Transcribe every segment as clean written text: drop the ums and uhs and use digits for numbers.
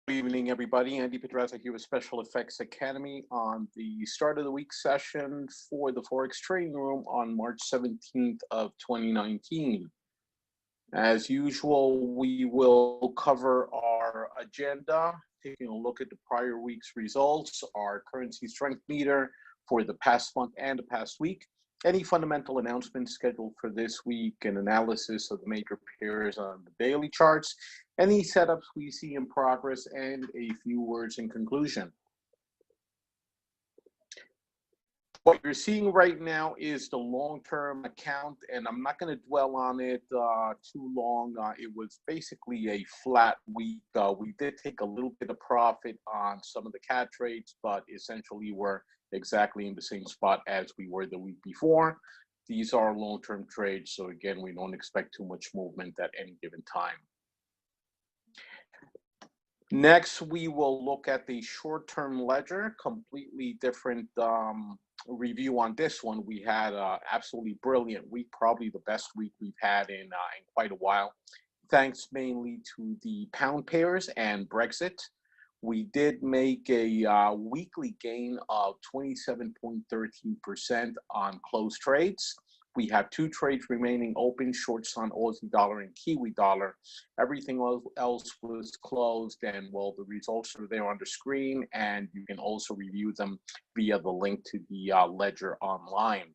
Good evening, everybody. Andy Pedraza here with Special Effects Academy on the start of the week session for the Forex trading room on March 17th of 2019. As usual, we will cover our agenda, taking a look at the prior week's results, our currency strength meter for the past month and the past week, any fundamental announcements scheduled for this week, an analysis of the major pairs on the daily charts, any setups we see in progress, and a few words in conclusion. What you're seeing right now is the long-term account, and I'm not going to dwell on it too long. It was basically a flat week. We did take a little bit of profit on some of the cat trades, but essentially we're exactly in the same spot as we were the week before. These are long-term trades, so again, we don't expect too much movement at any given time. Next, we will look at the short-term ledger, completely different review on this one. We had an absolutely brilliant week, probably the best week we've had in quite a while, thanks mainly to the pound pairs and Brexit. We did make a weekly gain of 27.13% on closed trades. We have two trades remaining open, shorts on Aussie dollar and Kiwi dollar. Everything else was closed, and well, the results are there on the screen, and you can also review them via the link to the ledger online,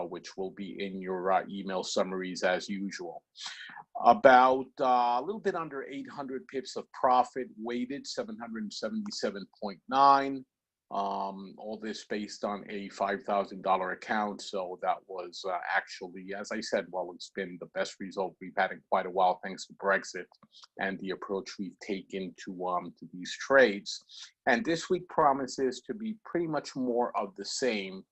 which will be in your email summaries as usual. About a little bit under 800 pips of profit, weighted 777.9. All this based on a $5,000 account. So that was actually, as I said, well, it's been the best result we've had in quite a while, thanks to Brexit and the approach we've taken to these trades. And this week promises to be pretty much more of the same,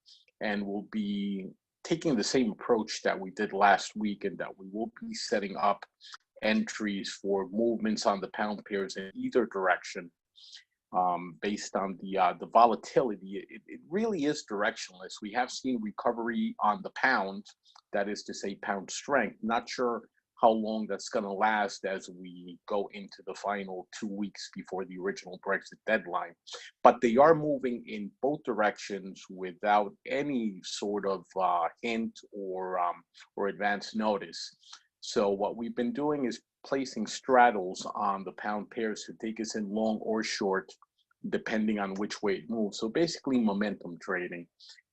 and we'll be taking the same approach that we did last week, and that we will be setting up entries for movements on the pound pairs in either direction. Based on the volatility, it really is directionless. We have seen recovery on the pound, that is to say pound strength. Not sure how long that's going to last as we go into the final 2 weeks before the original Brexit deadline. But they are moving in both directions without any sort of hint or advance notice. So what we've been doing is placing straddles on the pound pairs to take us in long or short, depending on which way it moves. So basically momentum trading.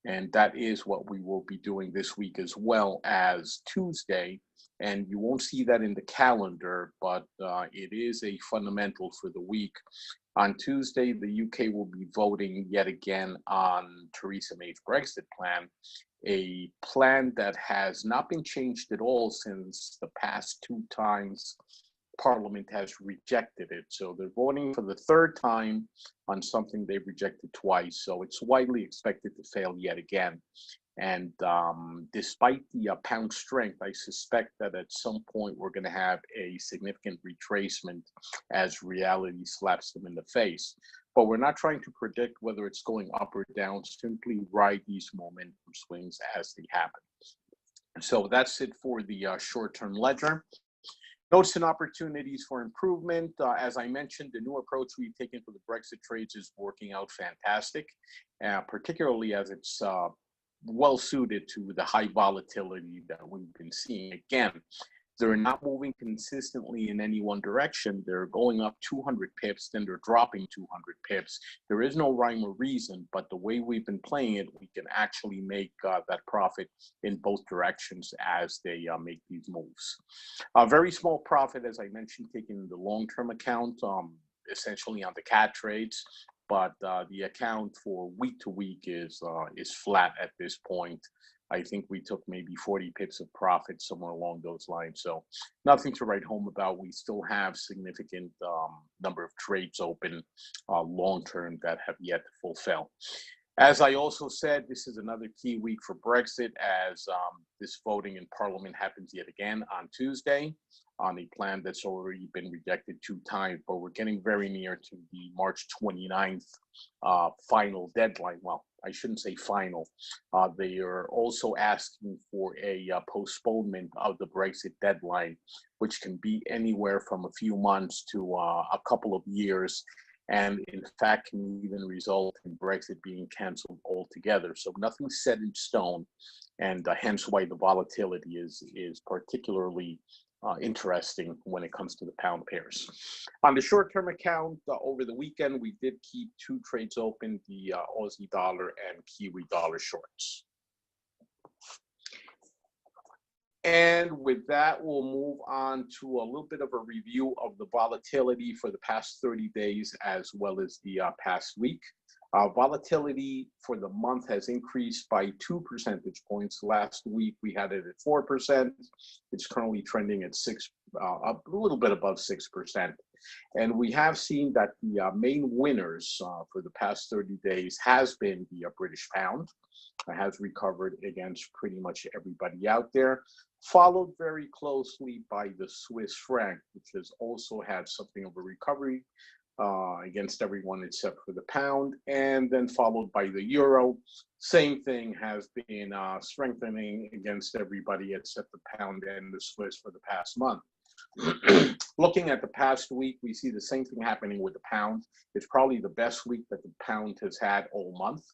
And that is what we will be doing this week as well as Tuesday. And you won't see that in the calendar, but it is a fundamental for the week. On Tuesday, the UK will be voting yet again on Theresa May's Brexit plan, a plan that has not been changed at all since the past two times Parliament has rejected it. So they're voting for the third time on something they've rejected twice. So it's widely expected to fail yet again. And despite the pound strength, I suspect that at some point we're going to have a significant retracement as reality slaps them in the face. But we're not trying to predict whether it's going up or down, simply ride these momentum swings as they happen. So that's it for the short-term ledger. Notes and opportunities for improvement. As I mentioned, the new approach we've taken for the Brexit trades is working out fantastic, particularly as it's well suited to the high volatility that we've been seeing. Again, they're not moving consistently in any one direction. They're going up 200 pips, then they're dropping 200 pips. There is no rhyme or reason, but the way we've been playing it, we can actually make that profit in both directions as they make these moves. A very small profit, as I mentioned, taken in the long-term account, essentially on the cat trades. But the account for week to week is flat at this point. I think we took maybe 40 pips of profit, somewhere along those lines. So nothing to write home about. We still have significant number of trades open long-term that have yet to fulfill. As I also said, this is another key week for Brexit, as this voting in Parliament happens yet again on Tuesday on a plan that's already been rejected 2 times, but we're getting very near to the March 29th final deadline. Well, I shouldn't say final. They are also asking for a postponement of the Brexit deadline, which can be anywhere from a few months to a couple of years, and in fact can even result in Brexit being canceled altogether. So nothing's set in stone, and hence why the volatility is particularly interesting when it comes to the pound pairs. On the short-term account, over the weekend, we did keep two trades open, the Aussie dollar and Kiwi dollar shorts. And with that, we'll move on to a little bit of a review of the volatility for the past 30 days as well as the past week. Volatility for the month has increased by 2 percentage points. Last week we had it at 4%. It's currently trending at a little bit above 6%. And we have seen that the main winners for the past 30 days has been the British pound. It has recovered against pretty much everybody out there, followed very closely by the Swiss franc, which has also had something of a recovery against everyone except for the pound, and then followed by the euro. Same thing, has been strengthening against everybody except the pound and the Swiss for the past month. Looking at the past week, we see the same thing happening with the pound. It's probably the best week that the pound has had all month.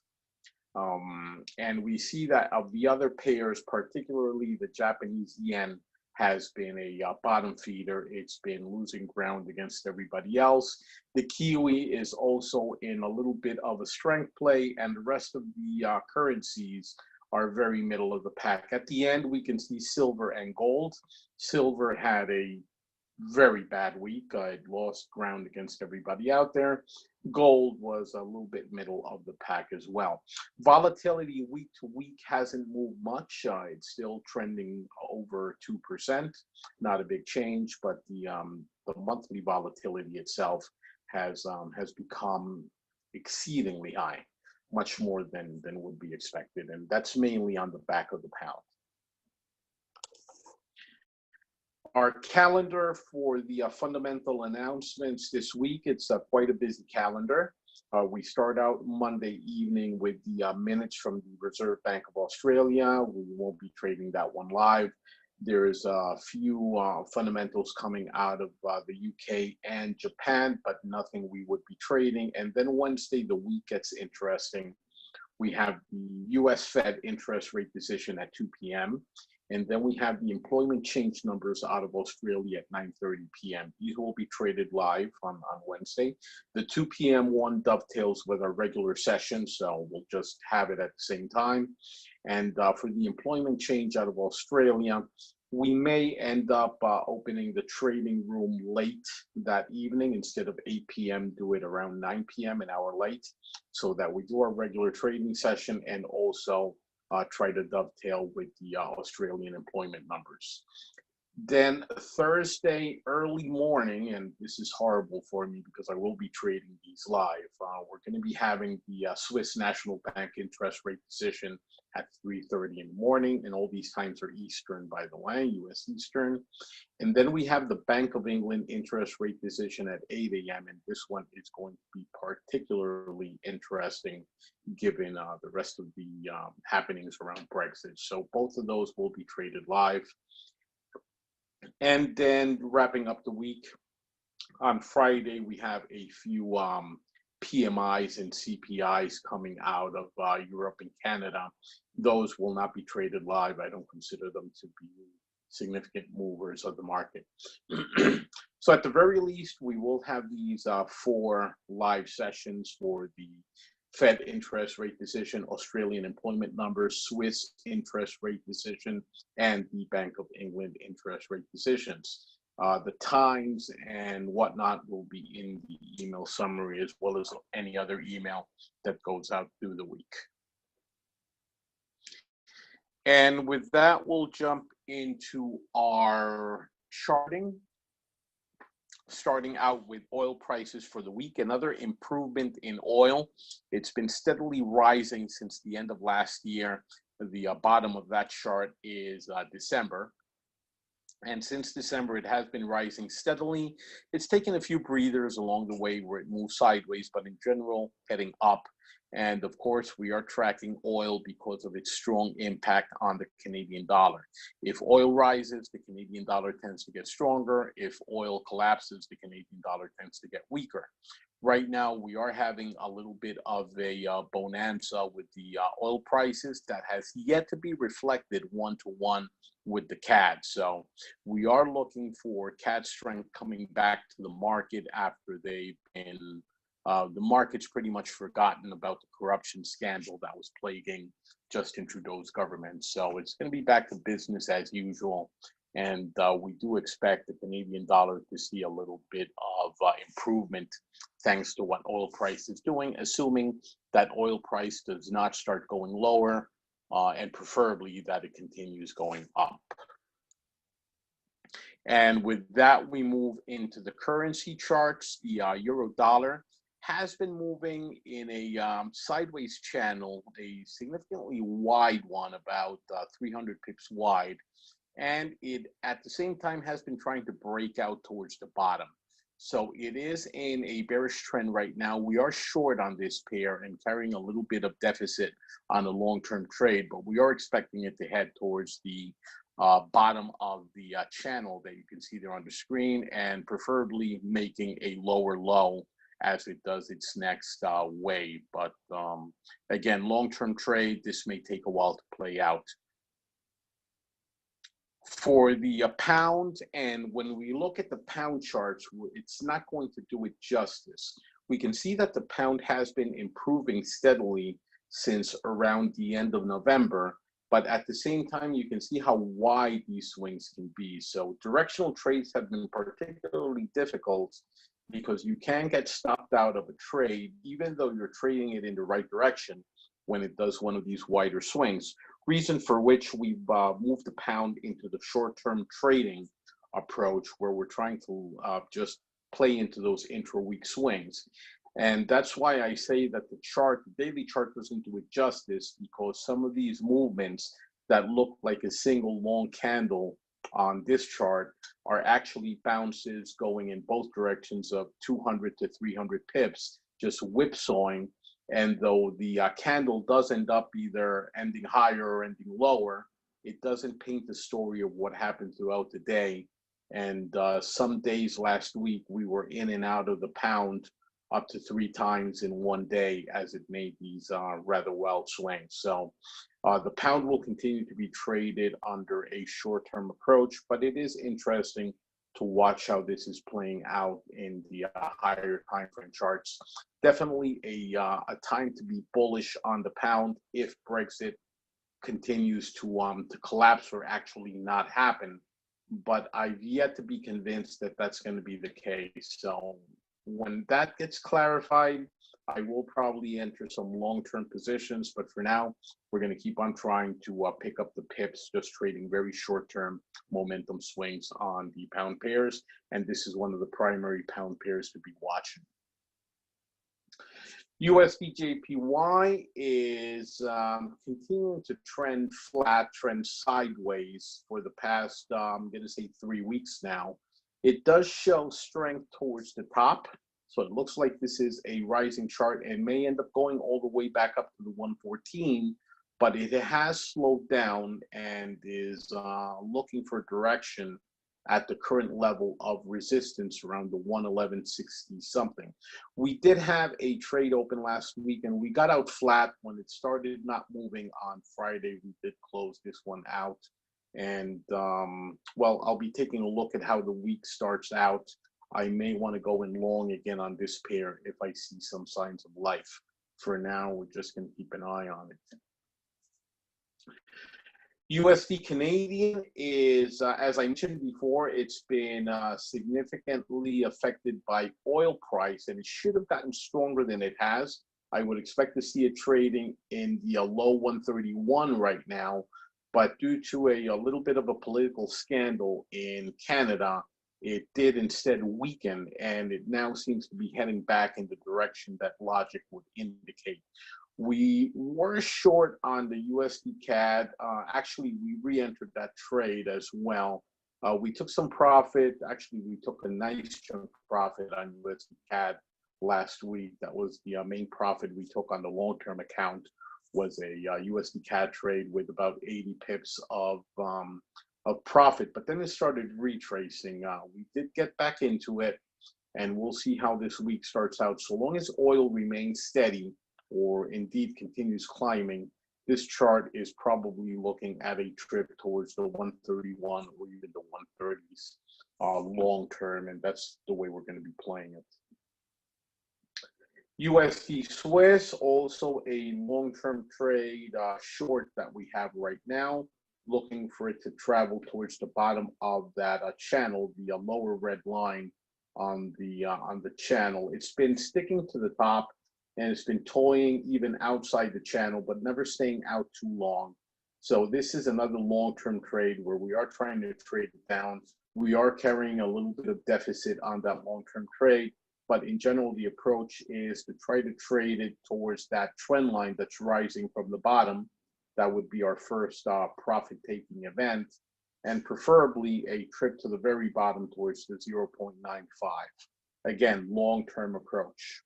And we see that of the other pairs, particularly the Japanese yen, has been a bottom feeder. It's been losing ground against everybody else. The Kiwi is also in a little bit of a strength play, and the rest of the currencies are very middle of the pack. At the end, we can see silver and gold. Silver had a very bad week. It lost ground against everybody out there. Gold was a little bit middle of the pack as well. Volatility week to week hasn't moved much. It's still trending over 2%. Not a big change, but the monthly volatility itself has become exceedingly high, much more than would be expected, and that's mainly on the back of the pound. Our calendar for the fundamental announcements this week, it's quite a busy calendar. We start out Monday evening with the minutes from the Reserve Bank of Australia. We won't be trading that one live. There's a few fundamentals coming out of the UK and Japan, but nothing we would be trading. And then Wednesday, the week gets interesting. We have the US Fed interest rate decision at 2 p.m. And then we have the employment change numbers out of Australia at 9:30 p.m. These will be traded live on Wednesday. The 2 p.m. one dovetails with our regular session, so we'll just have it at the same time. And for the employment change out of Australia, we may end up opening the trading room late that evening. Instead of 8 p.m., do it around 9 p.m., an hour late, so that we do our regular trading session and also try to dovetail with the Australian employment numbers. Then Thursday early morning, and this is horrible for me because I will be trading these live, we're going to be having the Swiss National Bank interest rate decision at 3:30 in the morning, and all these times are Eastern, by the way, US Eastern. And then we have the Bank of England interest rate decision at 8 a.m., and this one is going to be particularly interesting given the rest of the happenings around Brexit. So both of those will be traded live. And then wrapping up the week, on Friday, we have a few PMIs and CPIs coming out of Europe and Canada. Those will not be traded live. I don't consider them to be significant movers of the market. So at the very least, we will have these 4 live sessions for the Fed interest rate decision, Australian employment numbers, Swiss interest rate decision, and the Bank of England interest rate decisions. The times and whatnot will be in the email summary, as well as any other email that goes out through the week. And with that, we'll jump into our charting. Starting out with oil prices for the week, another improvement in oil. It's been steadily rising since the end of last year. The bottom of that chart is December. And since December, it has been rising steadily. It's taken a few breathers along the way where it moves sideways, but in general, heading up. And of course, we are tracking oil because of its strong impact on the Canadian dollar. If oil rises, the Canadian dollar tends to get stronger. If oil collapses, the Canadian dollar tends to get weaker. Right now, we are having a little bit of a bonanza with the oil prices that has yet to be reflected one to one with the CAD. So we are looking for CAD strength coming back to the market after they've been, the market's pretty much forgotten about the corruption scandal that was plaguing Justin Trudeau's government. So it's going to be back to business as usual. And we do expect the Canadian dollar to see a little bit of improvement thanks to what oil price is doing, assuming that oil price does not start going lower, and preferably that it continues going up. And with that, we move into the currency charts. The euro dollar has been moving in a sideways channel, a significantly wide one, about 300 pips wide. And it, at the same time, has been trying to break out towards the bottom. So it is in a bearish trend right now. We are short on this pair and carrying a little bit of deficit on a long-term trade, but we are expecting it to head towards the bottom of the channel that you can see there on the screen, and preferably making a lower low as it does its next wave. But again, long-term trade, this may take a while to play out. For the pound, and when we look at the pound charts, it's not going to do it justice. We can see that the pound has been improving steadily since around the end of November, but at the same time, you can see how wide these swings can be. So directional trades have been particularly difficult because you can get stopped out of a trade, even though you're trading it in the right direction when it does one of these wider swings. Reason for which we've moved the pound into the short-term trading approach, where we're trying to just play into those intra-week swings. And that's why I say that the daily chart doesn't do it justice, because some of these movements that look like a single long candle on this chart are actually bounces going in both directions of 200 to 300 pips, just whipsawing. And though the candle does end up either ending higher or ending lower, it doesn't paint the story of what happened throughout the day. And some days last week, we were in and out of the pound up to 3 times in one day as it made these rather wild swings. So the pound will continue to be traded under a short-term approach, but it is interesting to watch how this is playing out in the higher time frame charts. Definitely a time to be bullish on the pound if Brexit continues to collapse or actually not happen. But I've yet to be convinced that that's going to be the case. So when that gets clarified, I will probably enter some long-term positions, but for now, we're going to keep on trying to pick up the pips, just trading very short-term momentum swings on the pound pairs, and this is one of the primary pound pairs to be watching. USD JPY is continuing to trend flat, trend sideways for the past, I'm going to say 3 weeks now. It does show strength towards the top. So it looks like this is a rising chart and may end up going all the way back up to the 114, but it has slowed down and is looking for direction at the current level of resistance around the 111.60 something. We did have a trade open last week and we got out flat when it started not moving on Friday. We did close this one out. And well, I'll be taking a look at how the week starts out. I may want to go in long again on this pair if I see some signs of life. For now, we're just going to keep an eye on it. USD Canadian is, as I mentioned before, it's been significantly affected by oil price, and it should have gotten stronger than it has. I would expect to see it trading in the low 131 right now, but due to a little bit of a political scandal in Canada, it did instead weaken, and it now seems to be heading back in the direction that logic would indicate. We were short on the USD CAD. Actually, we re-entered that trade as well. We took some profit. Actually, we took a nice chunk profit on USD CAD last week. That was the main profit we took on the long-term account. Was a USD CAD trade with about 80 pips of profit, but then it started retracing. We did get back into it, and we'll see how this week starts out. So long as oil remains steady, or indeed continues climbing, this chart is probably looking at a trip towards the 131 or even the 130s long term, and that's the way we're going to be playing it. USD Swiss, also a long-term trade short that we have right now, looking for it to travel towards the bottom of that channel, the lower red line on the channel. It's been sticking to the top, and it's been toying even outside the channel, but never staying out too long. So this is another long-term trade where we are trying to trade it down. We are carrying a little bit of deficit on that long-term trade, but in general, the approach is to try to trade it towards that trend line that's rising from the bottom. That would be our first profit-taking event, and preferably a trip to the very bottom towards the 0.95. Again, long-term approach.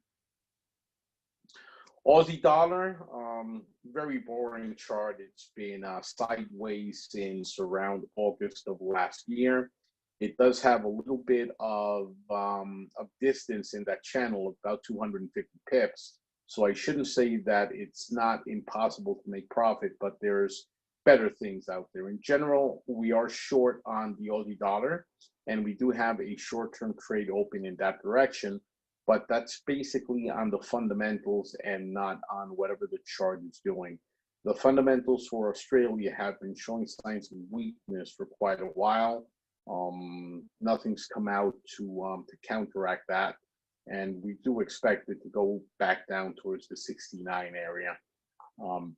Aussie dollar, very boring chart. It's been sideways since around August of last year. It does have a little bit of distance in that channel, about 250 pips. So I shouldn't say that it's not impossible to make profit, but there's better things out there. In general, we are short on the Aussie dollar, and we do have a short-term trade open in that direction, but that's basically on the fundamentals and not on whatever the chart is doing. The fundamentals for Australia have been showing signs of weakness for quite a while. Nothing's come out to counteract that, and we do expect it to go back down towards the 69 area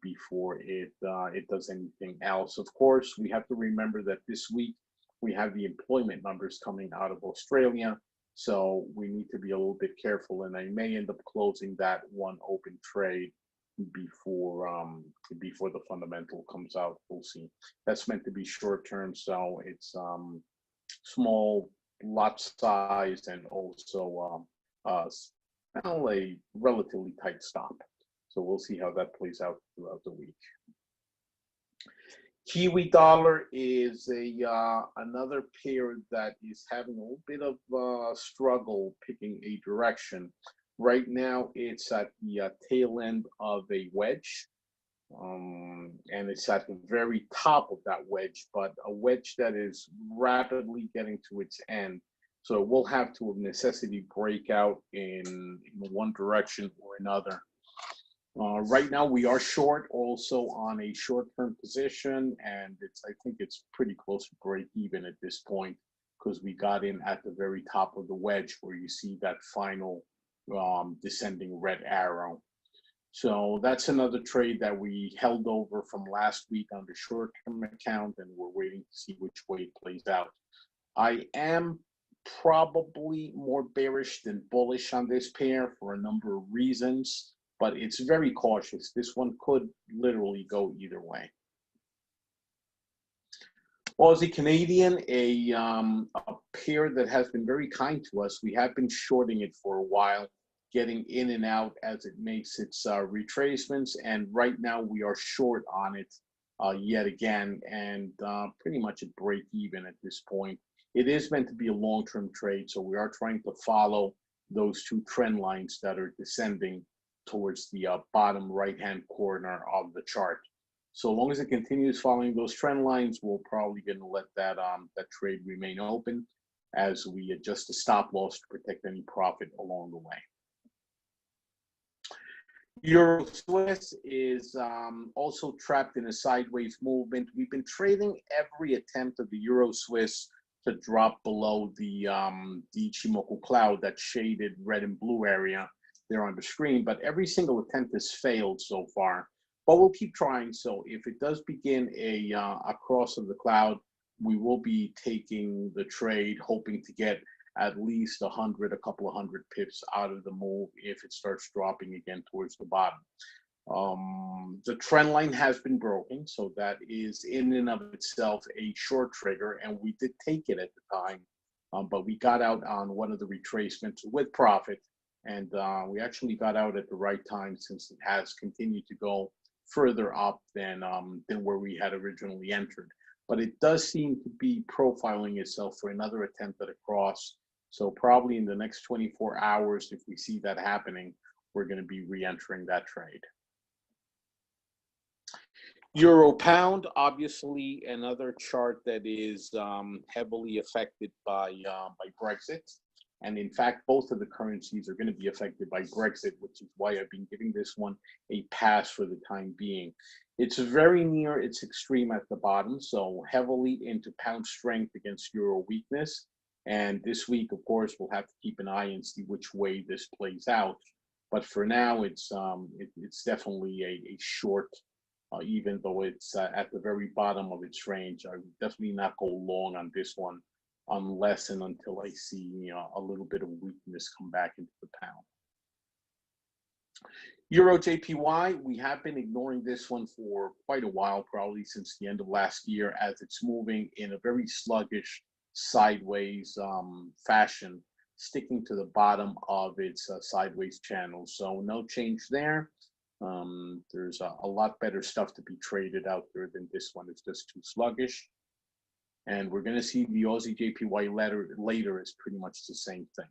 before it does anything else. Of course, we have to remember that this week we have the employment numbers coming out of Australia, so we need to be a little bit careful, and I may end up closing that one open trade before the fundamental comes out. We'll see. That's meant to be short term, so it's small lot size and also a relatively tight stop. So we'll see how that plays out throughout the week. Kiwi dollar is another pair that is having a little bit of struggle picking a direction. Right now, it's at the tail end of a wedge, and it's at the very top of that wedge, but a wedge that is rapidly getting to its end. So we'll have to, of necessity, break out in one direction or another. Right now, we are short also on a short-term position, and I think it's pretty close to break even at this point, because we got in at the very top of the wedge where you see that final descending red arrow. So that's another trade that we held over from last week on the short-term account, and we're waiting to see which way it plays out. I am probably more bearish than bullish on this pair for a number of reasons, but it's very cautious. This one could literally go either way. Aussie Canadian, a pair that has been very kind to us. We have been shorting it for a while, getting in and out as it makes its retracements, and right now we are short on it yet again, and pretty much at break even at this point. It is meant to be a long-term trade, so we are trying to follow those two trend lines that are descending towards the bottom right-hand corner of the chart. So long as it continues following those trend lines, we're probably going to let that trade remain open as we adjust the stop loss to protect any profit along the way. Euro Swiss is also trapped in a sideways movement. We've been trading every attempt of the Euro Swiss to drop below the Ichimoku cloud, that shaded red and blue area there on the screen, but every single attempt has failed so far. But we'll keep trying. So if it does begin a cross of the cloud, we will be taking the trade, hoping to get at least a couple of hundred pips out of the move if it starts dropping again towards the bottom. The trend line has been broken, so that is in and of itself a short trigger, and we did take it at the time, but we got out on one of the retracements with profit, and we actually got out at the right time since it has continued to go further up than where we had originally entered. But it does seem to be profiling itself for another attempt at a cross. So probably in the next 24 hours, if we see that happening, we're going to be re-entering that trade. Euro pound, obviously another chart that is heavily affected by Brexit. And in fact, both of the currencies are going to be affected by Brexit, which is why I've been giving this one a pass for the time being. It's very near its extreme at the bottom, so heavily into pound strength against euro weakness. And this week, of course, we'll have to keep an eye and see which way this plays out. But for now, it's definitely a short. Even though it's at the very bottom of its range, I would definitely not go long on this one unless and until I see a little bit of weakness come back into the pound. Euro JPY, we have been ignoring this one for quite a while, probably since the end of last year, as it's moving in a very sluggish sideways fashion, sticking to the bottom of its sideways channel. So no change there. There's a lot better stuff to be traded out there than this one. It's just too sluggish. And we're going to see the Aussie JPY later is pretty much the same thing.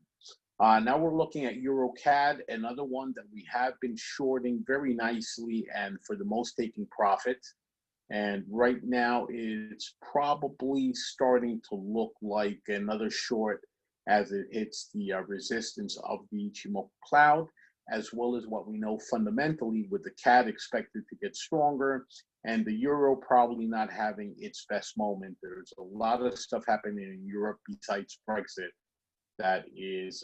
Now we're looking at Euro CAD, another one that we have been shorting very nicely and for the most taking profit. And right now it's probably starting to look like another short as it hits the resistance of the Ichimoku cloud, as well as what we know fundamentally with the CAD expected to get stronger and the euro probably not having its best moment. There's a lot of stuff happening in Europe besides Brexit that is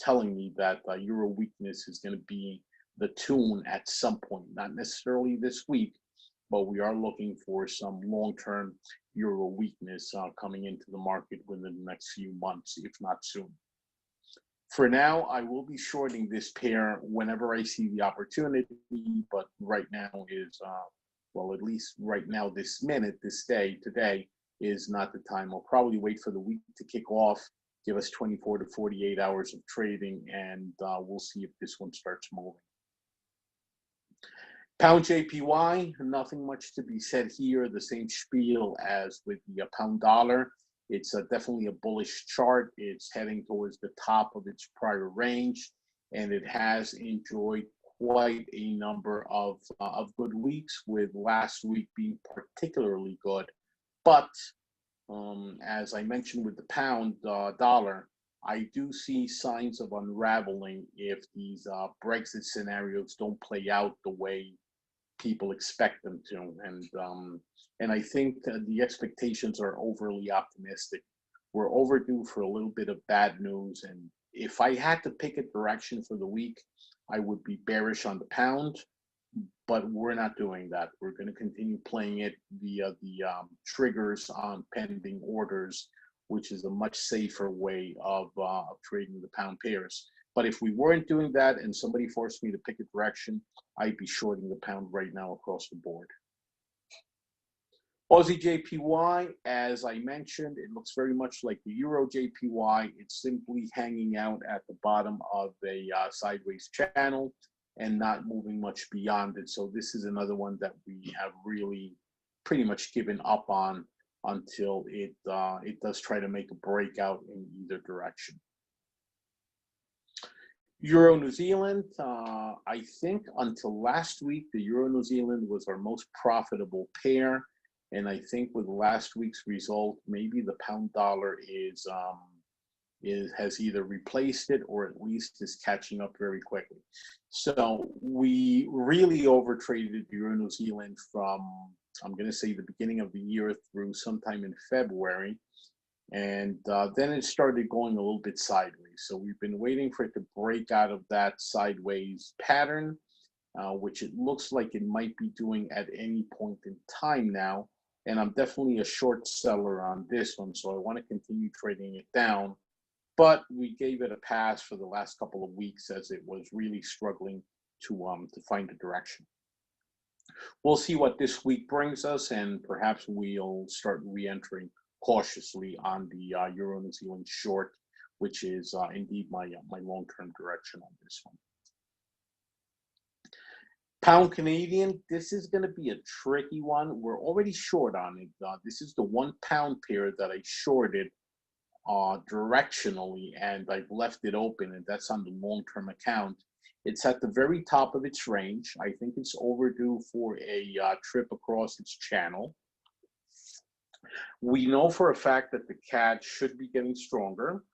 telling me that euro weakness is going to be the tune at some point, not necessarily this week, but we are looking for some long-term euro weakness coming into the market within the next few months, if not soon. For now, I will be shorting this pair whenever I see the opportunity, but right now is, well, at least right now, this minute, this day, today, is not the time. I'll probably wait for the week to kick off, give us 24 to 48 hours of trading, and we'll see if this one starts moving. Pound JPY, nothing much to be said here. The same spiel as with the pound dollar. It's definitely a bullish chart. It's heading towards the top of its prior range, and it has enjoyed quite a number of good weeks, with last week being particularly good. But as I mentioned with the pound dollar, I do see signs of unraveling if these Brexit scenarios don't play out the way people expect them to, and I think the expectations are overly optimistic. We're overdue for a little bit of bad news, and if I had to pick a direction for the week, I would be bearish on the pound, but we're not doing that. We're going to continue playing it via the triggers on pending orders, which is a much safer way of trading the pound pairs. But if we weren't doing that and somebody forced me to pick a direction, I'd be shorting the pound right now across the board. Aussie JPY, as I mentioned, it looks very much like the Euro JPY. It's simply hanging out at the bottom of a sideways channel and not moving much beyond it. So this is another one that we have really pretty much given up on until it does try to make a breakout in either direction. Euro New Zealand, I think until last week, the Euro New Zealand was our most profitable pair. And I think with last week's result, maybe the pound dollar has either replaced it or at least is catching up very quickly. So we really overtraded Euro New Zealand from, I'm going to say, the beginning of the year through sometime in February. And then it started going a little bit sideways. So we've been waiting for it to break out of that sideways pattern, which it looks like it might be doing at any point in time now. And I'm definitely a short seller on this one, so I want to continue trading it down. But we gave it a pass for the last couple of weeks as it was really struggling to find a direction. We'll see what this week brings us, and perhaps we'll start re-entering cautiously on the Euro New Zealand short, which is indeed my long-term direction on this one. Pound Canadian, this is going to be a tricky one. We're already short on it. This is the 1 pound pair that I shorted directionally, and I've left it open, and that's on the long-term account. It's at the very top of its range. I think it's overdue for a trip across its channel. We know for a fact that the CAD should be getting stronger,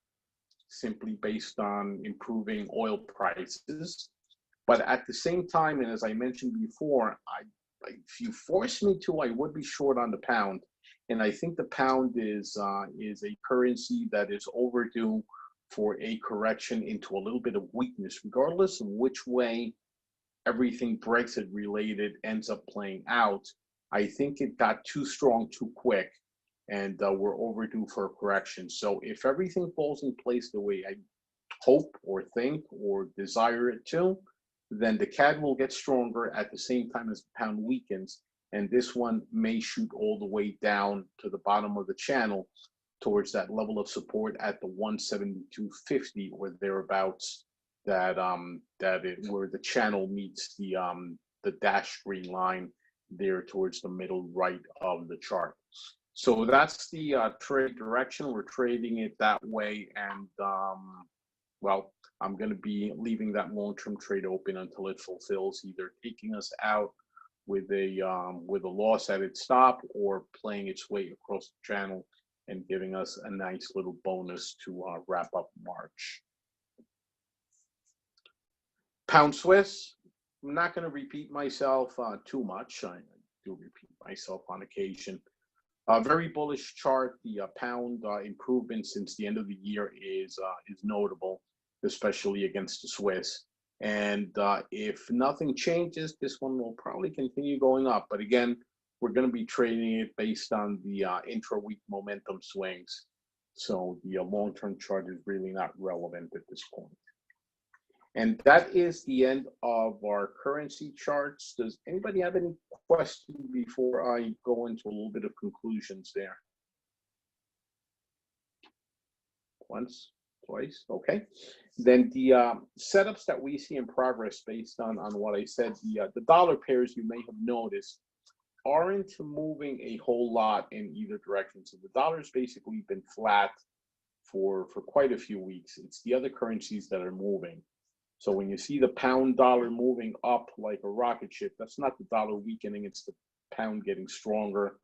simply based on improving oil prices. But at the same time, and as I mentioned before, if you force me to, I would be short on the pound. And I think the pound is a currency that is overdue for a correction into a little bit of weakness, regardless of which way everything Brexit related ends up playing out. I think it got too strong too quick, and we're overdue for a correction. So if everything falls in place the way I hope or think or desire it to, then the CAD will get stronger at the same time as the pound weakens. And this one may shoot all the way down to the bottom of the channel towards that level of support at the 172.50 or thereabouts, where the channel meets the dashed green line there towards the middle right of the chart. So that's the trade direction. We're trading it that way, and well, I'm going to be leaving that long-term trade open until it fulfills, either taking us out with a loss at its stop or playing its way across the channel and giving us a nice little bonus to wrap up March. Pound Swiss, I'm not going to repeat myself too much. I do repeat myself on occasion. Very bullish chart. The pound improvement since the end of the year is notable, especially against the Swiss. And if nothing changes, this one will probably continue going up. But again, we're going to be trading it based on the intra-week momentum swings. So the long-term chart is really not relevant at this point. And that is the end of our currency charts. Does anybody have any questions before I go into a little bit of conclusions there? Once, twice, okay. Then the setups that we see in progress based on what I said, the dollar pairs you may have noticed aren't moving a whole lot in either direction. So the dollar's basically been flat for quite a few weeks. It's the other currencies that are moving. So when you see the pound dollar moving up like a rocket ship, that's not the dollar weakening, it's the pound getting stronger.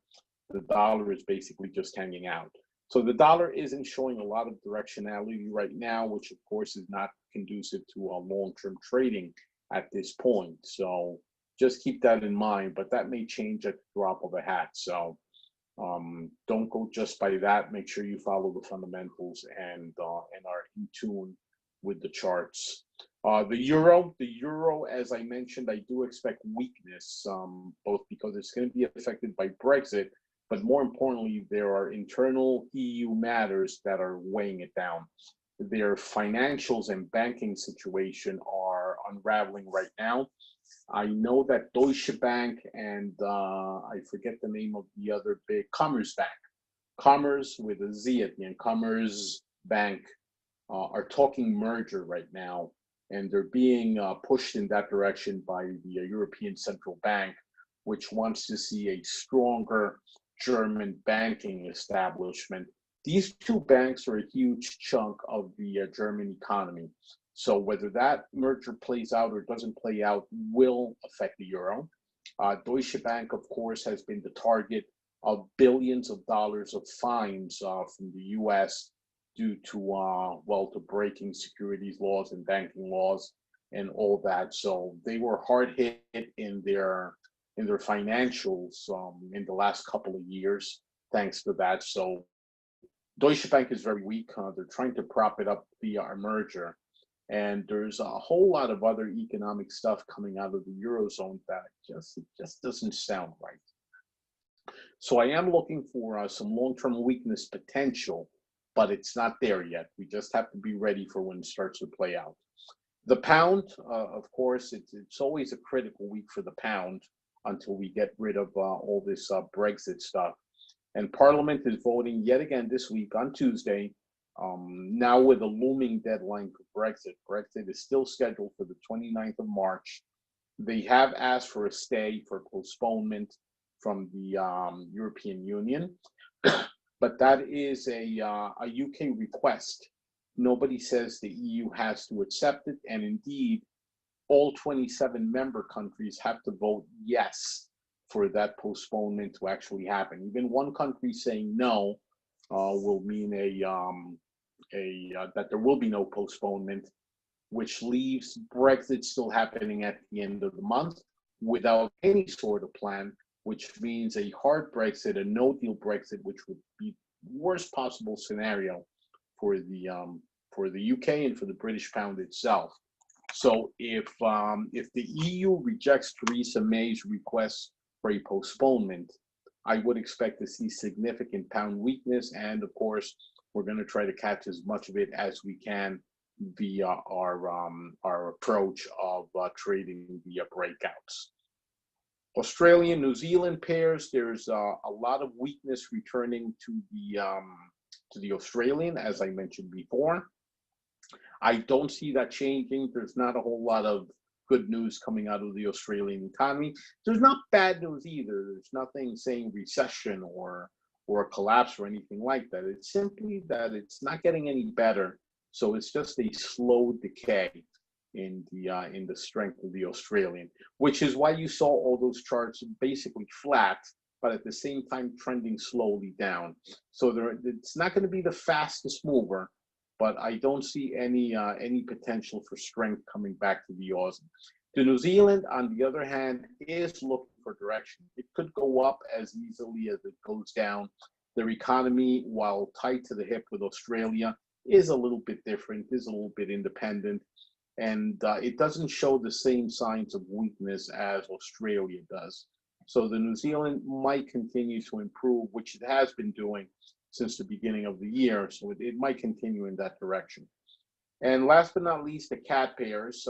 The dollar is basically just hanging out. So the dollar isn't showing a lot of directionality right now, which of course is not conducive to long-term trading at this point. So just keep that in mind, but that may change at the drop of a hat. So don't go just by that. Make sure you follow the fundamentals and are in tune with the charts. The euro, as I mentioned, I do expect weakness, both because it's going to be affected by Brexit, but more importantly, there are internal EU matters that are weighing it down. Their financials and banking situation are unraveling right now. I know that Deutsche Bank and I forget the name of the other big Commerzbank, Commerce with a Z at the end, Commerzbank, are talking merger right now, and they're being pushed in that direction by the European Central Bank, which wants to see a stronger German banking establishment. These two banks are a huge chunk of the German economy. So whether that merger plays out or doesn't play out will affect the euro. Deutsche Bank, of course, has been the target of billions of dollars of fines from the US due to, to breaking securities laws and banking laws and all that. So they were hard hit in their financials in the last couple of years, thanks to that. So Deutsche Bank is very weak. They're trying to prop it up via a merger. And there's a whole lot of other economic stuff coming out of the Eurozone that just doesn't sound right. So I am looking for some long-term weakness potential, but it's not there yet. We just have to be ready for when it starts to play out. The pound, of course, it's always a critical week for the pound. until we get rid of all this Brexit stuff. And Parliament is voting yet again this week on Tuesday, now with a looming deadline for Brexit. Brexit is still scheduled for the 29th of March. They have asked for a stay, for postponement from the European Union, but that is a UK request. Nobody says the EU has to accept it, and indeed, all 27 member countries have to vote yes for that postponement to actually happen. Even one country saying no will mean that there will be no postponement, which leaves Brexit still happening at the end of the month without any sort of plan, which means a hard Brexit, a no-deal Brexit, which would be the worst possible scenario for the UK and for the British pound itself. So if the EU rejects Theresa May's request for a postponement, I would expect to see significant pound weakness, and of course, we're going to try to catch as much of it as we can via our approach of trading via breakouts. Australian New Zealand pairs, there's a lot of weakness returning to the Australian, as I mentioned before. I don't see that changing. There's not a whole lot of good news coming out of the Australian economy. There's not bad news either. There's nothing saying recession or a collapse or anything like that. It's simply that it's not getting any better. So it's just a slow decay in the strength of the Australian, which is why you saw all those charts basically flat, but at the same time trending slowly down. So it's not going to be the fastest mover, but I don't see any potential for strength coming back to the Aussie. The New Zealand, on the other hand, is looking for direction. It could go up as easily as it goes down. Their economy, while tied to the hip with Australia, is a little bit different, is a little bit independent, and it doesn't show the same signs of weakness as Australia does. So the New Zealand might continue to improve, which it has been doing since the beginning of the year, so it might continue in that direction. And last but not least, the cat pairs.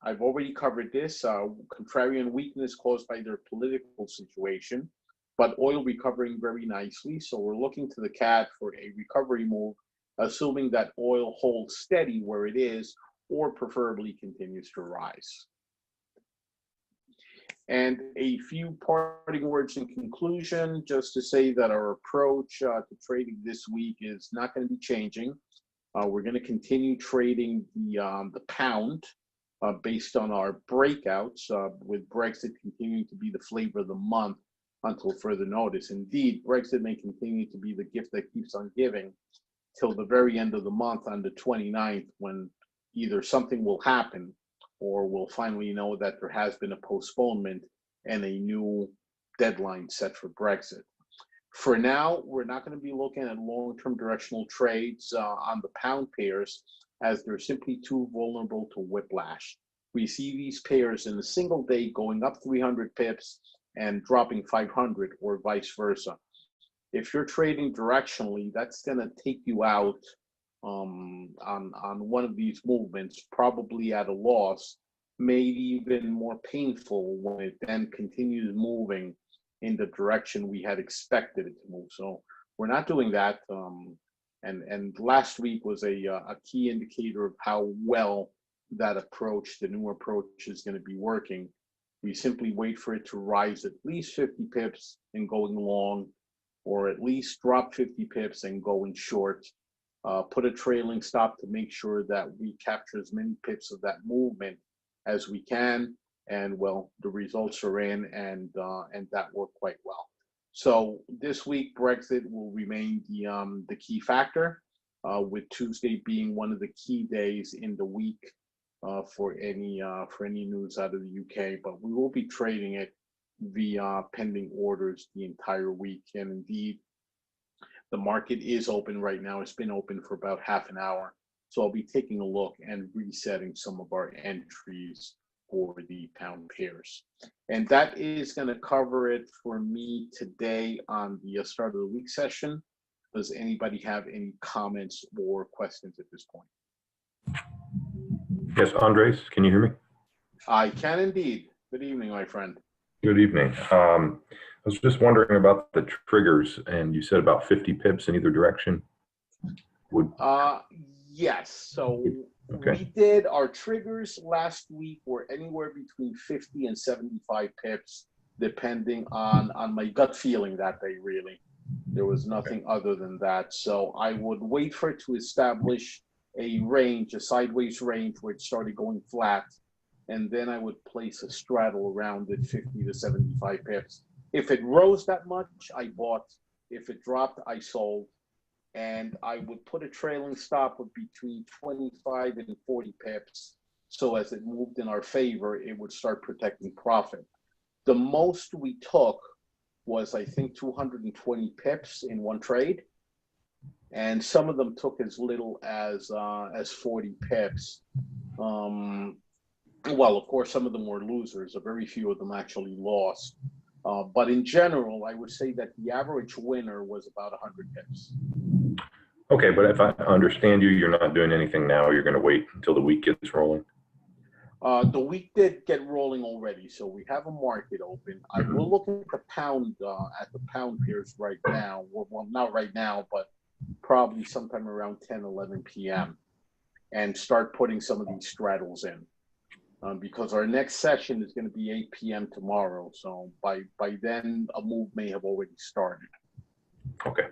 I've already covered this, contrarian weakness caused by their political situation, but oil recovering very nicely. So we're looking to the cat for a recovery move, assuming that oil holds steady where it is, or preferably continues to rise. And a few parting words in conclusion, just to say that our approach to trading this week is not going to be changing. We're going to continue trading the pound based on our breakouts, with Brexit continuing to be the flavor of the month until further notice. Indeed, Brexit may continue to be the gift that keeps on giving till the very end of the month on the 29th, when either something will happen or we'll finally know that there has been a postponement and a new deadline set for Brexit. For now, we're not going to be looking at long-term directional trades on the pound pairs, as they're simply too vulnerable to whiplash. We see these pairs in a single day going up 300 pips and dropping 500, or vice versa. If you're trading directionally, that's going to take you out on one of these movements, probably at a loss, maybe even more painful when it then continues moving in the direction we had expected it to move. So we're not doing that. And last week was a key indicator of how well that approach, the new approach, is going to be working. We simply wait for it to rise at least 50 pips and going long, or at least drop 50 pips and going short. Put a trailing stop to make sure that we capture as many pips of that movement as we can. And well, the results are in, and that worked quite well. So this week, Brexit will remain the key factor, with Tuesday being one of the key days in the week for any news out of the UK. But we will be trading it via pending orders the entire week. And indeed, the market is open right now. It's been open for about half an hour. So I'll be taking a look and resetting some of our entries for the pound pairs. And that is going to cover it for me today on the start of the week session. Does anybody have any comments or questions at this point? Yes, Andres, can you hear me? I can indeed. Good evening, my friend. Good evening. I was just wondering about the triggers, and you said about 50 pips in either direction. Would Uh, yes. So okay, we did our triggers last week were anywhere between 50 and 75 pips, depending on my gut feeling that day, really. There was okay, nothing other than that. So I would wait for it to establish a range, a sideways range where it started going flat. And then I would place a straddle around it, 50 to 75 pips. If it rose that much, I bought. If it dropped, I sold. And I would put a trailing stop of between 25 and 40 pips. So as it moved in our favor, it would start protecting profit. The most we took was, I think, 220 pips in one trade, and some of them took as little as 40 pips. Um, well, of course, some of them were losers. A very few of them actually lost. But in general, I would say that the average winner was about 100 pips. okay. But if I understand you, you're not doing anything now. You're going to wait until the week gets rolling. The week did get rolling already, so we have a market open. I Hmm. will look at the pound pairs right now. Well, not right now, but probably sometime around 10, 11 p.m. and start putting some of these straddles in. Because our next session is going to be 8 p.m. tomorrow. So by then, a move may have already started. Okay.